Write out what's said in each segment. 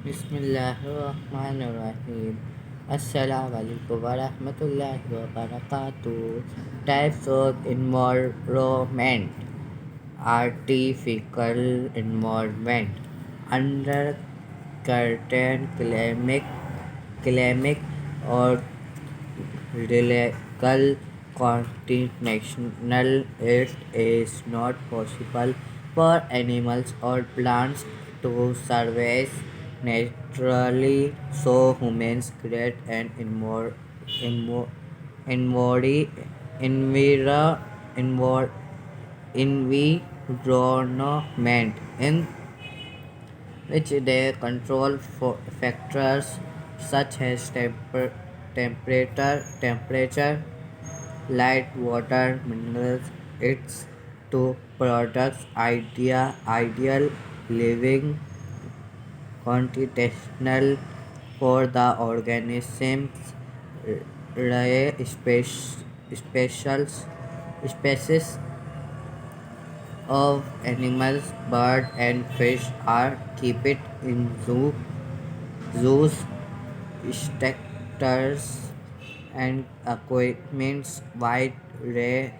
Bismillahirrahmanirrahim. Assalamualaikum warahmatullahi wabarakatuh. Types of environment. Artificial environment. Under curtain climatic or legal continental, it is not possible for animals or plants to survive naturally, so humans create an envo- enviro- enviro- enviro- environment in which they control factors such as temperature, light, water, minerals. It's to products ideal living constitutional for the organisms, rare specials, species of animals, bird and fish are kept in zoos, structures and equipments. White ray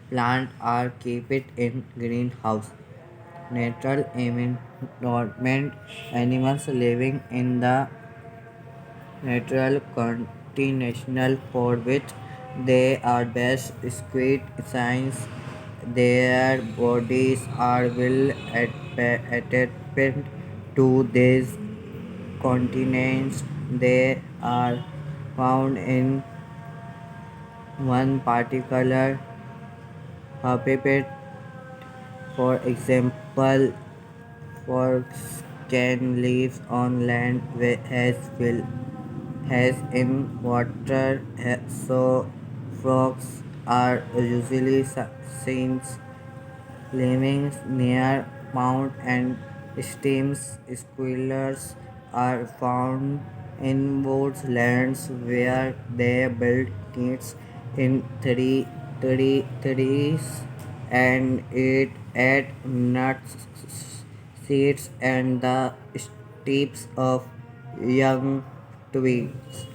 plant are kept in greenhouse. Natural environment animals living in the natural continental for which they are best squid science. Their bodies are well adapted to these continents. They are found in one particular habitat. For example, frogs can live on land as in water, so frogs are usually seen living near pond and streams. Squirrels are found in woodlands where they build nests in trees and eat at nuts, seeds, and the tips of young twigs.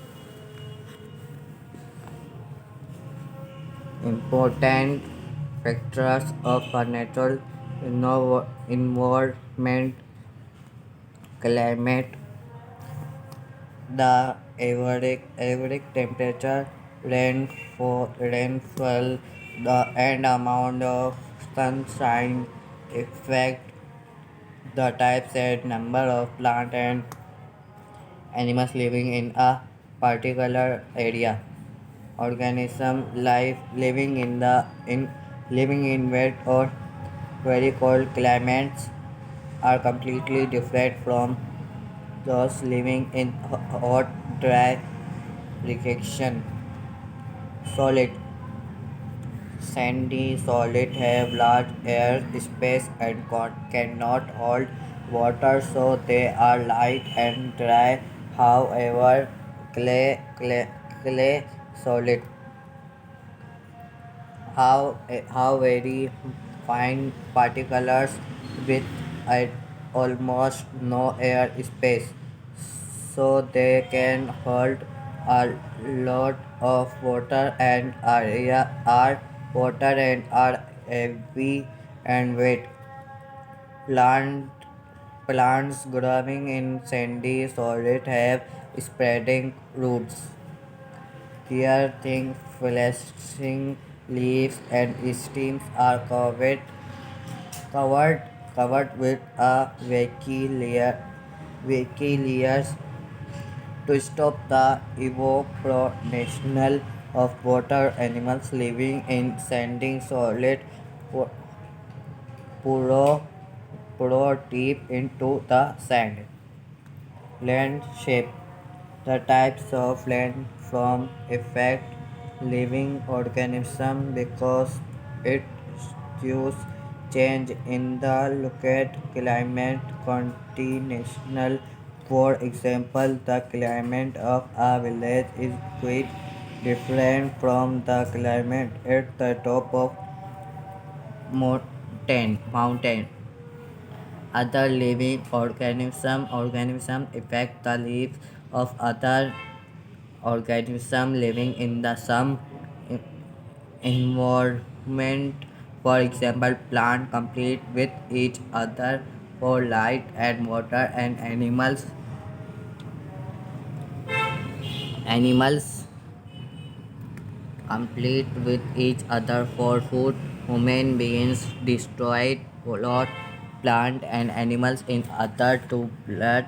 Important factors of a natural environment, climate, the average temperature, rainfall, the and amount of sunshine, effect, the types and number of plant and animals living in a particular area. Organism life living in wet or very cold climates are completely different from those living in hot, dry region. Solid, sandy solid have large air space and cannot hold water, so they are light and dry. However, clay solid how very fine particles with almost no air space, so they can hold a lot of water and are heavy and wet. Plant, plants growing in sandy soil have spreading roots. Their thin fleshing leaves and stems are covered, covered with a wacky layers to stop the evaporation of water. Animals living in sandy solid burrow, burrow deep into the sand. Land shape. The types of land from affect living organism because it shows change in the local climate continental. For example, the climate of a village is quite different from the climate at the top of mountain. other living organism affect the lives of other organism living in the same environment. For example, plants compete with each other for light and water, and animals compete with each other for food. Human beings destroy lot plant and animals in order to build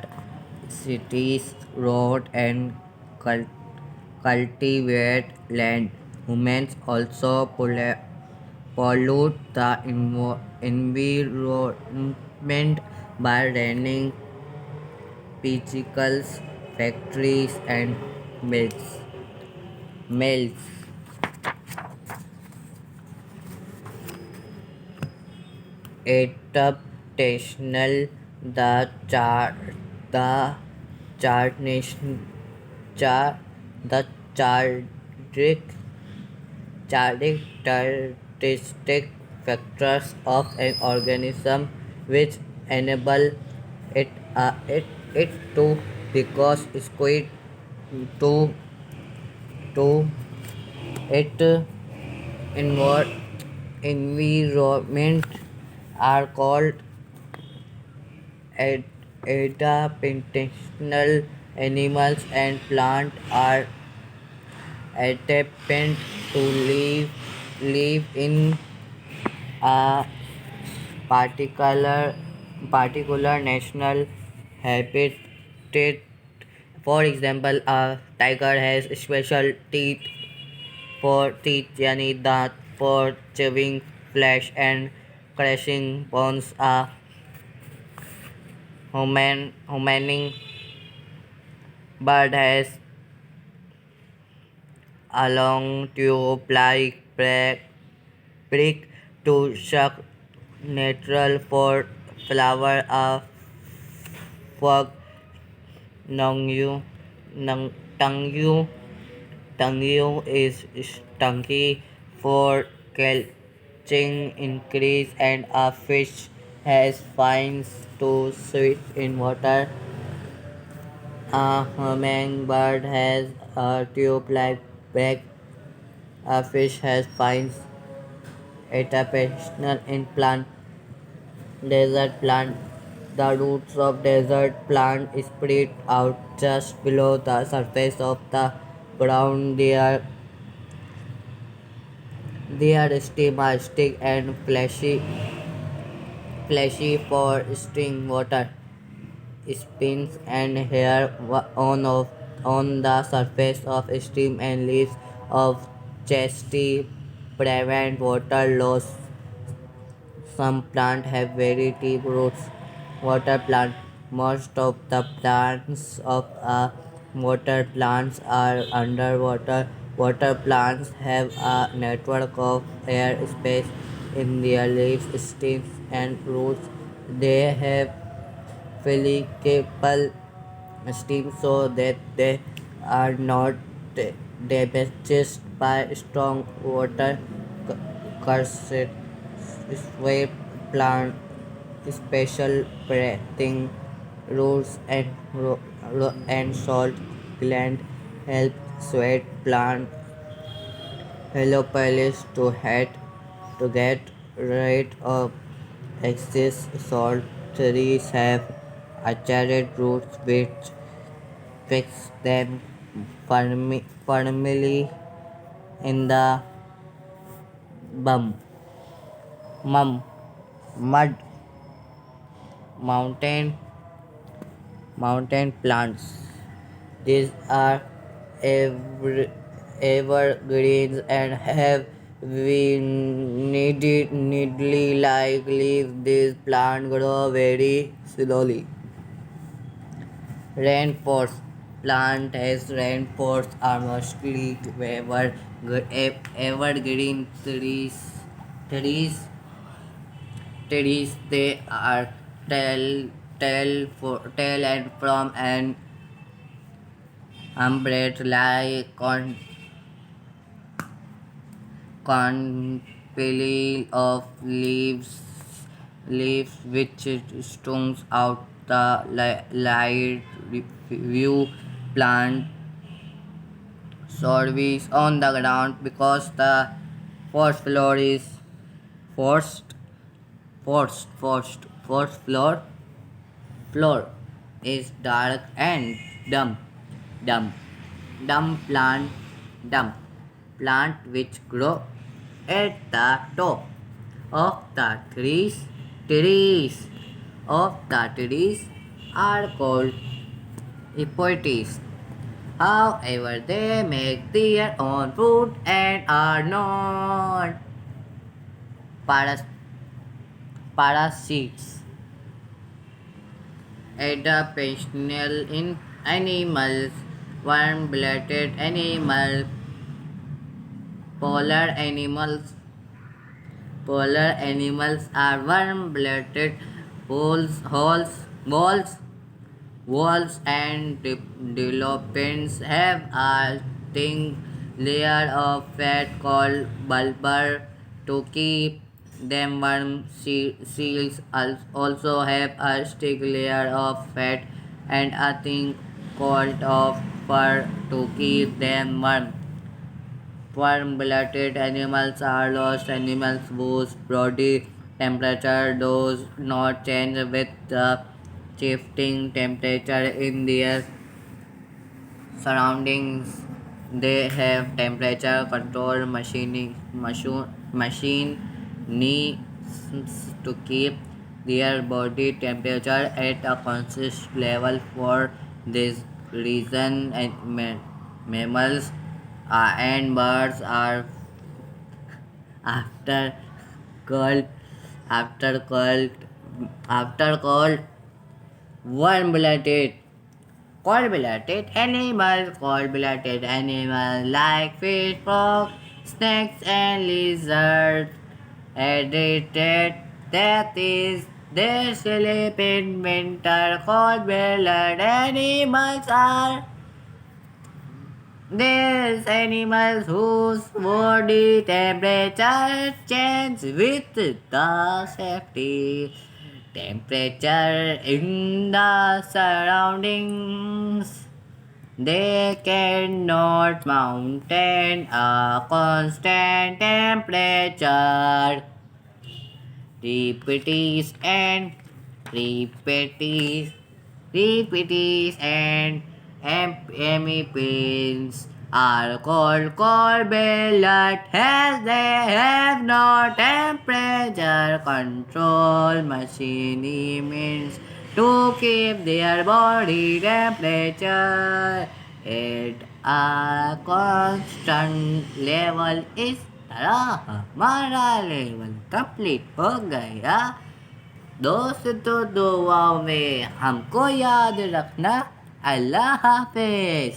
cities, road, and cultivate land. Humans also pollute the environment by running vehicles, factories, and mills. Adaptational the chart the chart nation chart the chartic characteristic factors of an organism which enable it it to because squid to to it envir- environment are called adaptational. Animals and plants are adaptant to live in a particular particular national habitat. For example, a tiger has special teeth yani दांत for chewing flesh and crushing bones. A humming bird has a long tube-like beak to suck nectar for flower. A frog Nangyu, Tangyu, Tangyu is stunky for catching increase, and a fish has fins to swim in water. A hummingbird has a tube-like beak. A fish has fins. Adaptational in plant. Desert plant. The roots of desert plant spread out just below the surface of the ground. Their stem are thick and fleshy for storing water. Spines and hair on the surface of stem and leaves of chesty prevent water loss. Some plants have very deep roots. Water plant. Most of the plants of a water plants are underwater. Water plants have a network of air space in their leaves, stems, and roots. They have helical stems so that they are not damaged by strong water currents. Sweep plant special breathing roots and salt gland help sweat plant heliopolis to get rid of excess salt. Trees have arched roots which fix them firmly in the bum mum mud. Mountain plants. These are ever, evergreens and have needly like leaves. These plants grow very slowly. Rainforest plant as rainforests are mostly evergreen trees they are tall and from an umbrella conpile of leaves leaves which stings out the light view plant surveys on the ground because the first floor is forced first floor is dark and dumb dumb dumb plant which grow at the top of the trees of the trees are called epoetes. However, they make their own food and are not paras- parasites. Adaptational in animals, warm-blooded animals, polar animals. Polar animals are warm-blooded voles, Walls and developments have a thin layer of fat called bulbar to keep them warm. Seals also have a thick layer of fat and a thin coat of fur to keep them warm. Warm-blooded animals are those animals whose body temperature does not change with the shifting temperature in their surroundings. They have temperature control machines to keep their body temperature at a consistent level. For this reason, mammals and birds are after cold after cold after cold warm-blooded cold-blooded animals like fish, frogs, snakes, and lizards. Edited that is, they sleep in winter. Cold-blooded animals are these animals whose body temperature changes with the safety temperature in the surroundings. They cannot maintain a constant temperature. Repeatees and repeatees, repeatees and hemipins are called cold-blooded as they have no temperature control means to keep their body temperature at a constant level. इस तरह हमारा level complete हो गया। दोस्तों दुआओं में हमको याद रखना। अल्लाह हाफिज।